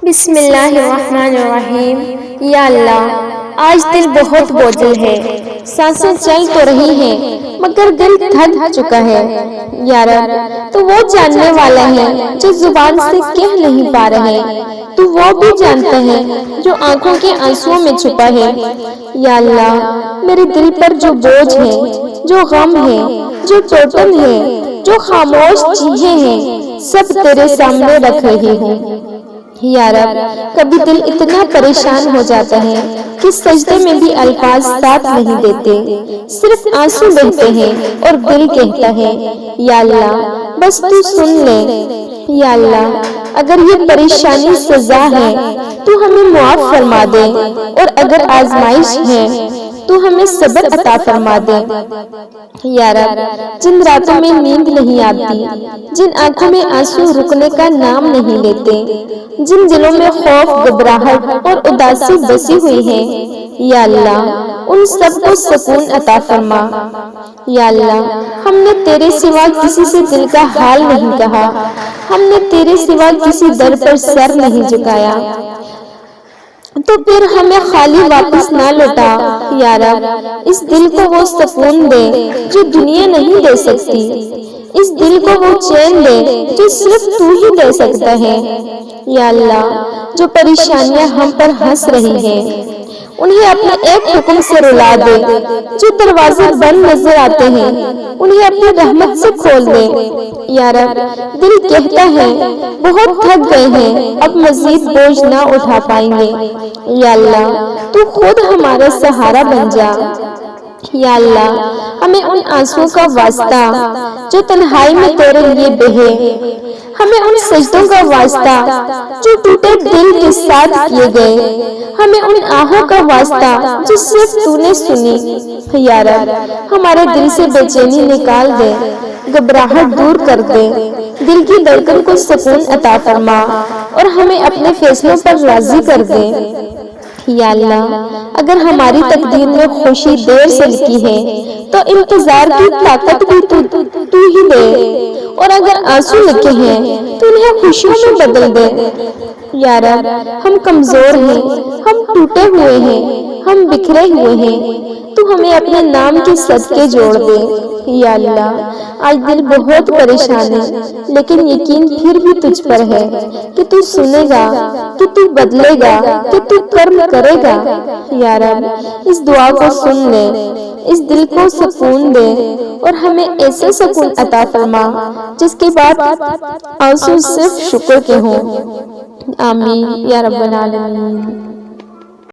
بسم اللہ الرحمن الرحیم۔ یا اللہ، آج دل بہت بوجھل ہے، سانسیں چل تو رہی ہیں مگر دل تھک چکا ہے۔ یا رب، تو وہ جاننے والا ہے جو زبان سے کہہ نہیں پا رہے، تو وہ بھی جانتا ہے جو آنکھوں کے آنسوؤں میں چھپا ہے۔ یا اللہ، میرے دل پر جو بوجھ ہے، جو غم ہے، جو ٹوٹن ہے، جو خاموش چیزیں ہیں، سب تیرے سامنے رکھ رہی ہوں۔ یا رب، کبھی دل اتنا پریشان ہو جاتا ہے کہ سجدے میں بھی الفاظ ساتھ نہیں دیتے، صرف آنسو بہتے ہیں اور دل کہتا ہے یا اللہ بس تو سن لے۔ یا اللہ، اگر یہ پریشانی سزا ہے تو ہمیں معاف فرما دے، اور اگر آزمائش ہے تو ہمیں صبر عطا فرما دے۔ یا رب، جن راتوں میں نیند نہیں آتی، جن آنکھوں میں آنسو رکنے کا نام نہیں لیتے، جن دلوں میں خوف، گھبراہٹ اور اداسی بسی ہوئی ہے، یا اللہ ان سب کو سکون عطا فرما۔ یا اللہ، ہم نے تیرے سوا کسی سے دل کا حال نہیں کہا، ہم نے تیرے سوا کسی در پر سر نہیں جھکایا، تو پھر ہمیں خالی واپس نہ لوٹا۔ یا رب، اس دل کو وہ سکون دے جو دنیا نہیں دے سکتی، اس دل کو وہ چین دے جو صرف تو ہی دے سکتا ہے۔ یا اللہ، جو پریشانیاں ہم پر ہنس رہی ہیں انہیں اپنے ایک حکم سے رلا دے، جو دروازے بند نظر آتے ہیں انہیں اپنی رحمت سے کھول دے۔ یا رب، دل کہتا ہے بہت تھک گئے ہیں، اب مزید بوجھ نہ اٹھا پائیں گے۔ یا اللہ، تو خود ہمارا سہارا بن جا۔ یا اللہ، ہمیں ان آنسوؤں کا واسطہ جو تنہائی میں تیرے لیے بہے، ہمیں ان سجدوں کا واسطہ جو ٹوٹے دل کے ساتھ کیے گئے، ہمیں ان آہوں کا واسطہ جو صرف تو نے سنی۔ یا رب، ہمارے دل سے بے چینی نکال دے، گھبراہٹ دور کر دے، دل کی دھڑکن کو سکون عطا فرما اور ہمیں اپنے فیصلوں پر راضی کر دے۔ یا اللہ، اگر ہماری تقدیر میں خوشی دیر سے لکھی ہے تو انتظار کی طاقت بھی تو ہی دے، اور اگر آنسو لکھے ہیں تو انہیں خوشیوں میں بدل دے۔ یا رب، ہم کمزور ہیں، ہم ٹوٹے ہوئے ہیں، ہم بکھرے ہوئے ہیں، تو ہمیں اپنے نام کے صدقے جوڑ دے۔ یا اللہ، آج دل بہت پریشان ہے لیکن یقین پھر بھی تجھ پر ہے کہ تو سنے گا، کہ تو بدلے گا، کہ تو کرم کرے گا۔ یا رب، اس دعا کو سن لے، اس دل کو سکون دے اور ہمیں ایسے سکون عطا فرما جس کے بعد آنسو صرف شکر کے ہوں۔ آمین یا رب العالمین۔